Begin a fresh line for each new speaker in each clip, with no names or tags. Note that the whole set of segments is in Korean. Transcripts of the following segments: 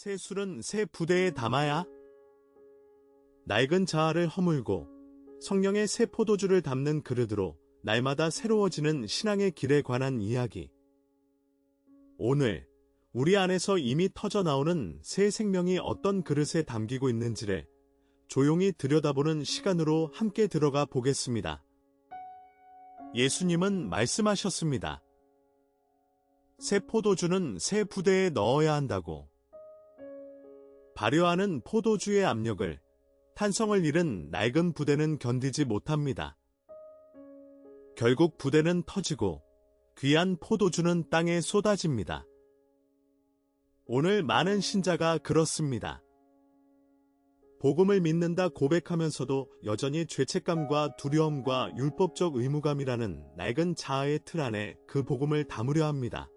새 술은 새 부대에 담아야 낡은 자아를 허물고 성령의 새 포도주를 담는 그릇으로 날마다 새로워지는 신앙의 길에 관한 이야기. 오늘 우리 안에서 이미 터져나오는 새 생명이 어떤 그릇에 담기고 있는지를 조용히 들여다보는 시간으로 함께 들어가 보겠습니다. 예수님은 말씀하셨습니다. 새 포도주는 새 부대에 넣어야 한다고. 발효하는 포도주의 압력을, 탄성을 잃은 낡은 부대는 견디지 못합니다. 결국 부대는 터지고 귀한 포도주는 땅에 쏟아집니다. 오늘 많은 신자가 그렇습니다. 복음을 믿는다 고백하면서도 여전히 죄책감과 두려움과 율법적 의무감이라는 낡은 자아의 틀 안에 그 복음을 담으려 합니다.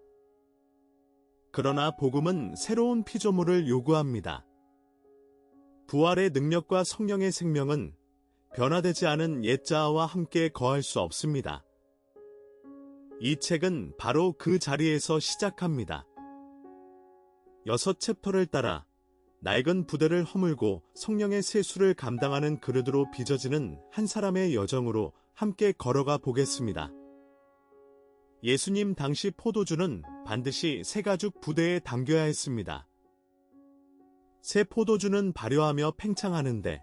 그러나 복음은 새로운 피조물을 요구합니다. 부활의 능력과 성령의 생명은 변화되지 않은 옛 자아와 함께 거할 수 없습니다. 이 책은 바로 그 자리에서 시작합니다. 6챕터를 따라 낡은 부대를 허물고 성령의 세수를 감당하는 그릇으로 빚어지는 한 사람의 여정으로 함께 걸어가 보겠습니다. 예수님 당시 포도주는 반드시 새 가죽 부대에 담겨야 했습니다. 새 포도주는 발효하며 팽창하는데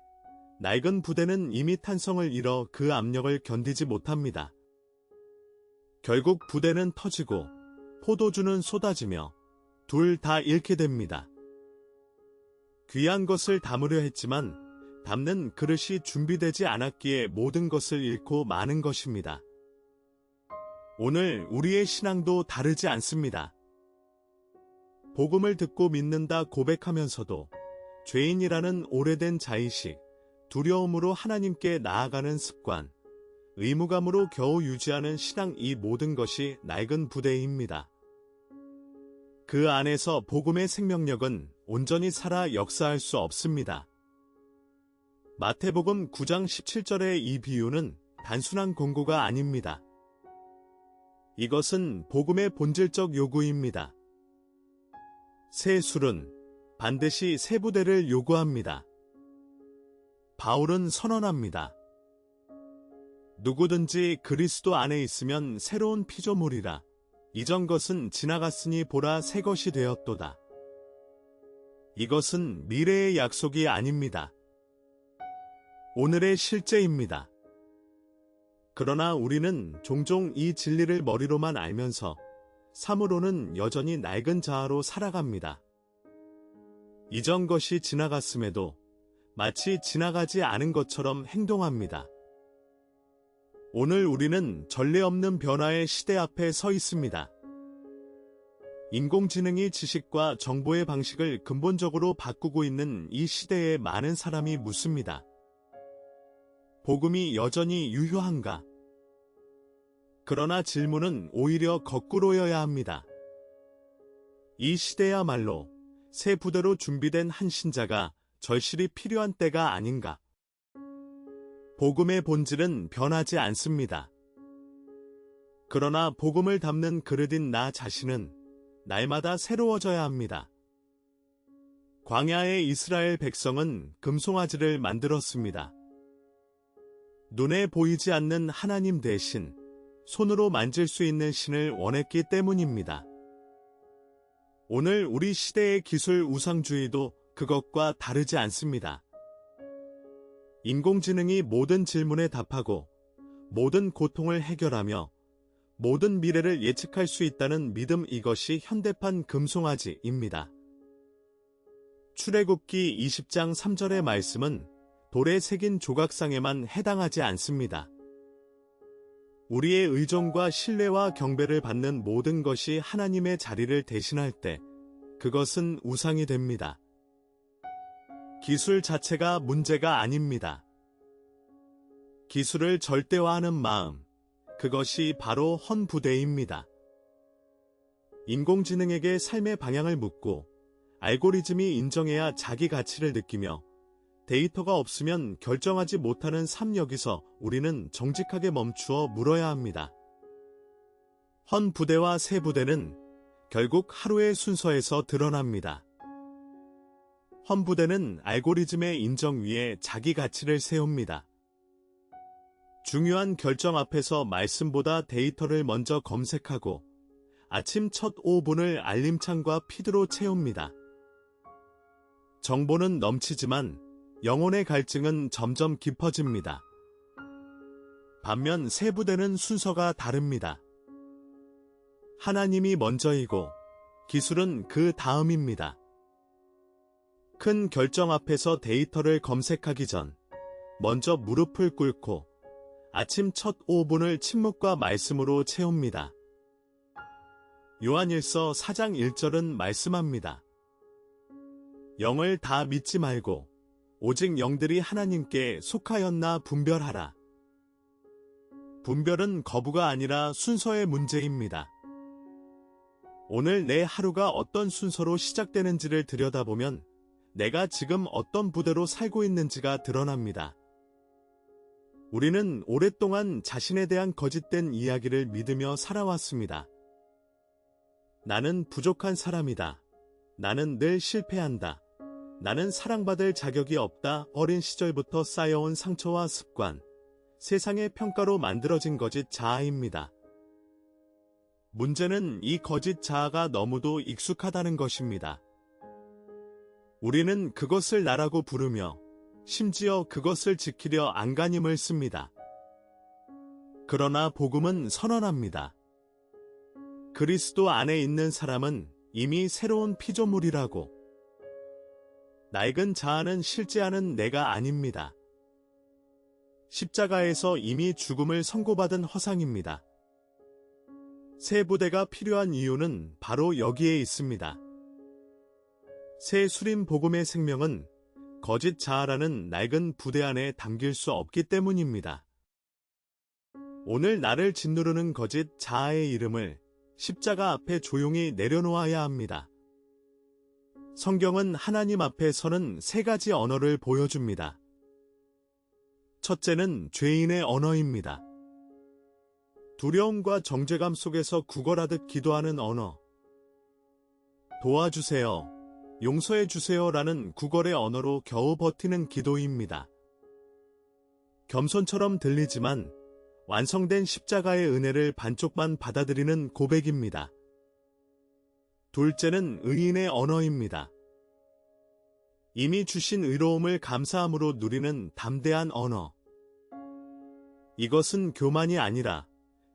낡은 부대는 이미 탄성을 잃어 그 압력을 견디지 못합니다. 결국 부대는 터지고 포도주는 쏟아지며 둘 다 잃게 됩니다. 귀한 것을 담으려 했지만 담는 그릇이 준비되지 않았기에 모든 것을 잃고 마는 것입니다. 오늘 우리의 신앙도 다르지 않습니다. 복음을 듣고 믿는다 고백하면서도 죄인이라는 오래된 자의식, 두려움으로 하나님께 나아가는 습관, 의무감으로 겨우 유지하는 신앙, 이 모든 것이 낡은 부대입니다. 그 안에서 복음의 생명력은 온전히 살아 역사할 수 없습니다. 마태복음 9장 17절의 이 비유는 단순한 공고가 아닙니다. 이것은 복음의 본질적 요구입니다. 새 술은 반드시 새 부대를 요구합니다. 바울은 선언합니다. 누구든지 그리스도 안에 있으면 새로운 피조물이라. 이전 것은 지나갔으니 보라 새 것이 되었도다. 이것은 미래의 약속이 아닙니다. 오늘의 실제입니다. 그러나 우리는 종종 이 진리를 머리로만 알면서 삶으로는 여전히 낡은 자아로 살아갑니다. 이전 것이 지나갔음에도 마치 지나가지 않은 것처럼 행동합니다. 오늘 우리는 전례 없는 변화의 시대 앞에 서 있습니다. 인공지능이 지식과 정보의 방식을 근본적으로 바꾸고 있는 이 시대에 많은 사람이 묻습니다. 복음이 여전히 유효한가? 그러나 질문은 오히려 거꾸로여야 합니다. 이 시대야말로 새 부대로 준비된 한 신자가 절실히 필요한 때가 아닌가? 복음의 본질은 변하지 않습니다. 그러나 복음을 담는 그릇인 나 자신은 날마다 새로워져야 합니다. 광야의 이스라엘 백성은 금송아지를 만들었습니다. 눈에 보이지 않는 하나님 대신 손으로 만질 수 있는 신을 원했기 때문입니다. 오늘 우리 시대의 기술 우상주의도 그것과 다르지 않습니다. 인공지능이 모든 질문에 답하고 모든 고통을 해결하며 모든 미래를 예측할 수 있다는 믿음, 이것이 현대판 금송아지입니다. 출애굽기 20장 3절의 말씀은 돌에 새긴 조각상에만 해당하지 않습니다. 우리의 의존과 신뢰와 경배를 받는 모든 것이 하나님의 자리를 대신할 때 그것은 우상이 됩니다. 기술 자체가 문제가 아닙니다. 기술을 절대화하는 마음, 그것이 바로 헌부대입니다. 인공지능에게 삶의 방향을 묻고 알고리즘이 인정해야 자기 가치를 느끼며 데이터가 없으면 결정하지 못하는 삶, 여기서 우리는 정직하게 멈추어 물어야 합니다. 헌부대와 새 부대는 결국 하루의 순서에서 드러납니다. 헌부되는 알고리즘의 인정 위에 자기 가치를 세웁니다. 중요한 결정 앞에서 말씀보다 데이터를 먼저 검색하고 아침 첫 5분을 알림창과 피드로 채웁니다. 정보는 넘치지만 영혼의 갈증은 점점 깊어집니다. 반면 세부되는 순서가 다릅니다. 하나님이 먼저이고 기술은 그 다음입니다. 큰 결정 앞에서 데이터를 검색하기 전 먼저 무릎을 꿇고 아침 첫 5분을 침묵과 말씀으로 채웁니다. 요한일서 4장 1절은 말씀합니다. 영을 다 믿지 말고 오직 영들이 하나님께 속하였나 분별하라. 분별은 거부가 아니라 순서의 문제입니다. 오늘 내 하루가 어떤 순서로 시작되는지를 들여다보면 내가 지금 어떤 부대로 살고 있는지가 드러납니다. 우리는 오랫동안 자신에 대한 거짓된 이야기를 믿으며 살아왔습니다. 나는 부족한 사람이다. 나는 늘 실패한다. 나는 사랑받을 자격이 없다. 어린 시절부터 쌓여온 상처와 습관, 세상의 평가로 만들어진 거짓 자아입니다. 문제는 이 거짓 자아가 너무도 익숙하다는 것입니다. 우리는 그것을 나라고 부르며 심지어 그것을 지키려 안간힘을 씁니다. 그러나 복음은 선언합니다. 그리스도 안에 있는 사람은 이미 새로운 피조물이라고. 낡은 자아는 실제하는 내가 아닙니다. 십자가에서 이미 죽음을 선고받은 허상입니다. 새 부대가 필요한 이유는 바로 여기에 있습니다. 새 수림 복음의 생명은 거짓 자아라는 낡은 부대 안에 담길 수 없기 때문입니다. 오늘 나를 짓누르는 거짓 자아의 이름을 십자가 앞에 조용히 내려놓아야 합니다. 성경은 하나님 앞에 서는 세 가지 언어를 보여줍니다. 첫째는 죄인의 언어입니다. 두려움과 정죄감 속에서 구걸하듯 기도하는 언어. 도와주세요. 용서해주세요라는 구걸의 언어로 겨우 버티는 기도입니다. 겸손처럼 들리지만 완성된 십자가의 은혜를 반쪽만 받아들이는 고백입니다. 둘째는 의인의 언어입니다. 이미 주신 의로움을 감사함으로 누리는 담대한 언어. 이것은 교만이 아니라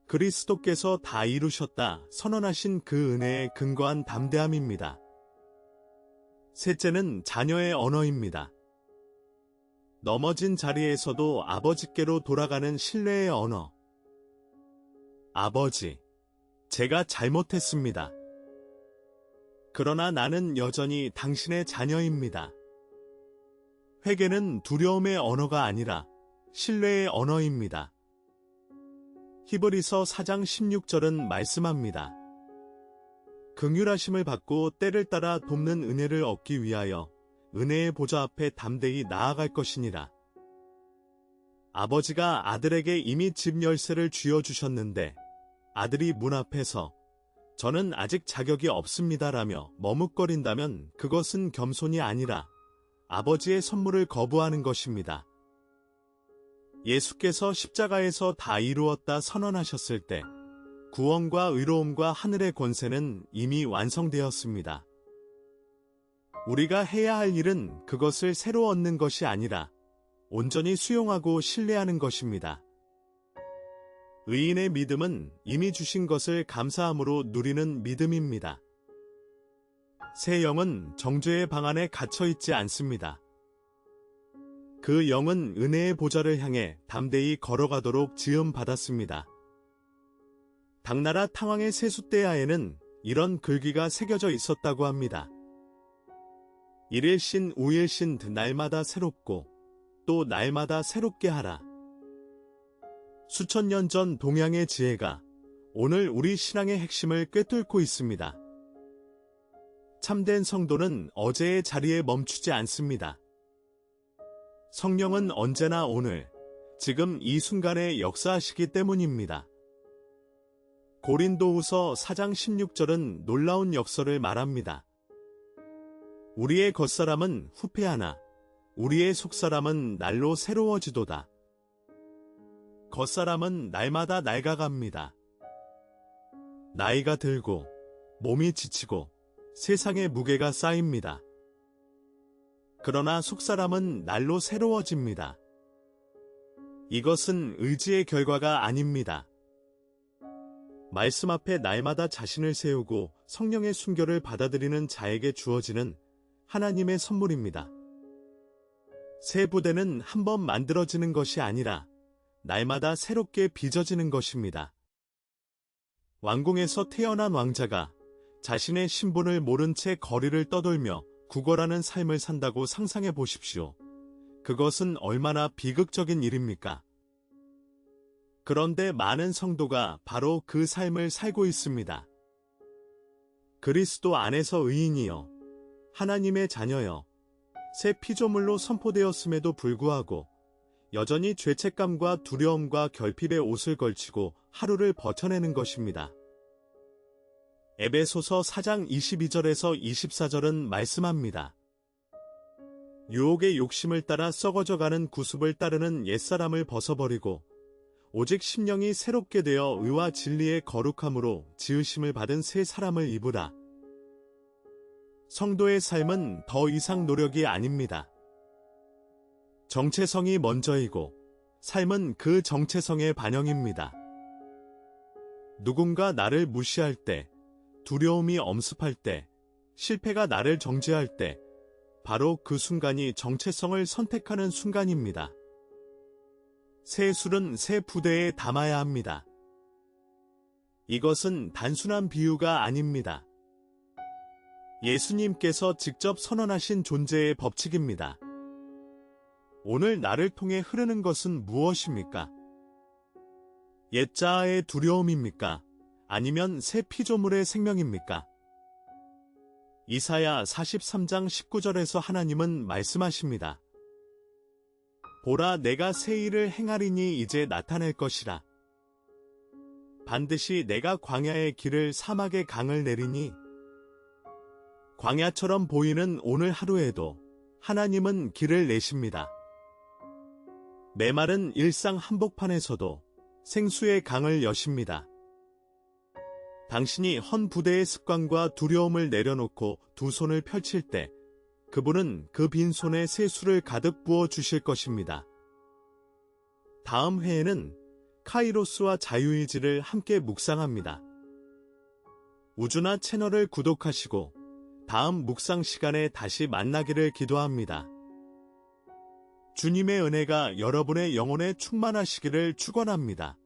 그리스도께서 다 이루셨다 선언하신 그 은혜에 근거한 담대함입니다. 셋째는 자녀의 언어입니다. 넘어진 자리에서도 아버지께로 돌아가는 신뢰의 언어. 아버지, 제가 잘못했습니다. 그러나 나는 여전히 당신의 자녀입니다. 회개는 두려움의 언어가 아니라 신뢰의 언어입니다. 히브리서 4장 16절은 말씀합니다. 긍휼하심을 받고 때를 따라 돕는 은혜를 얻기 위하여 은혜의 보좌 앞에 담대히 나아갈 것이니라. 아버지가 아들에게 이미 집 열쇠를 쥐어주셨는데 아들이 문 앞에서 저는 아직 자격이 없습니다라며 머뭇거린다면 그것은 겸손이 아니라 아버지의 선물을 거부하는 것입니다. 예수께서 십자가에서 다 이루었다 선언하셨을 때 구원과 의로움과 하늘의 권세는 이미 완성되었습니다. 우리가 해야 할 일은 그것을 새로 얻는 것이 아니라 온전히 수용하고 신뢰하는 것입니다. 의인의 믿음은 이미 주신 것을 감사함으로 누리는 믿음입니다. 새 영은 정죄의 방 안에 갇혀 있지 않습니다. 그 영은 은혜의 보좌를 향해 담대히 걸어가도록 지음받았습니다. 당나라 탕왕의 세숫대야에는 이런 글귀가 새겨져 있었다고 합니다. 일일신 우일신 날마다 새롭고 또 날마다 새롭게 하라. 수천 년 전 동양의 지혜가 오늘 우리 신앙의 핵심을 꿰뚫고 있습니다. 참된 성도는 어제의 자리에 멈추지 않습니다. 성령은 언제나 오늘, 지금 이 순간에 역사하시기 때문입니다. 고린도후서 4장 16절은 놀라운 역설을 말합니다. 우리의 겉사람은 후패하나 우리의 속사람은 날로 새로워지도다. 겉사람은 날마다 낡아갑니다. 나이가 들고 몸이 지치고 세상의 무게가 쌓입니다. 그러나 속사람은 날로 새로워집니다. 이것은 의지의 결과가 아닙니다. 말씀 앞에 날마다 자신을 세우고 성령의 순결을 받아들이는 자에게 주어지는 하나님의 선물입니다. 새 부대는 한 번 만들어지는 것이 아니라 날마다 새롭게 빚어지는 것입니다. 왕궁에서 태어난 왕자가 자신의 신분을 모른 채 거리를 떠돌며 구걸하는 삶을 산다고 상상해 보십시오. 그것은 얼마나 비극적인 일입니까? 그런데 많은 성도가 바로 그 삶을 살고 있습니다. 그리스도 안에서 의인이여, 하나님의 자녀여, 새 피조물로 선포되었음에도 불구하고 여전히 죄책감과 두려움과 결핍의 옷을 걸치고 하루를 버텨내는 것입니다. 에베소서 4장 22절에서 24절은 말씀합니다. 유혹의 욕심을 따라 썩어져가는 구습을 따르는 옛사람을 벗어버리고 오직 심령이 새롭게 되어 의와 진리의 거룩함으로 지으심을 받은 새 사람을 입으라. 성도의 삶은 더 이상 노력이 아닙니다. 정체성이 먼저이고 삶은 그 정체성의 반영입니다. 누군가 나를 무시할 때, 두려움이 엄습할 때, 실패가 나를 정죄할 때, 바로 그 순간이 정체성을 선택하는 순간입니다. 새 술은 새 부대에 담아야 합니다. 이것은 단순한 비유가 아닙니다. 예수님께서 직접 선언하신 존재의 법칙입니다. 오늘 나를 통해 흐르는 것은 무엇입니까? 옛자아의 두려움입니까? 아니면 새 피조물의 생명입니까? 이사야 43장 19절에서 하나님은 말씀하십니다. 보라, 내가 새 일을 행하리니 이제 나타낼 것이라. 반드시 내가 광야의 길을 사막의 강을 내리니. 광야처럼 보이는 오늘 하루에도 하나님은 길을 내십니다. 메마른 일상 한복판에서도 생수의 강을 여십니다. 당신이 헌 부대의 습관과 두려움을 내려놓고 두 손을 펼칠 때 그분은 그 빈손에 새 술을 가득 부어 주실 것입니다. 다음 회에는 카이로스와 자유의지를 함께 묵상합니다. 우주나 채널을 구독하시고 다음 묵상 시간에 다시 만나기를 기도합니다. 주님의 은혜가 여러분의 영혼에 충만하시기를 축원합니다.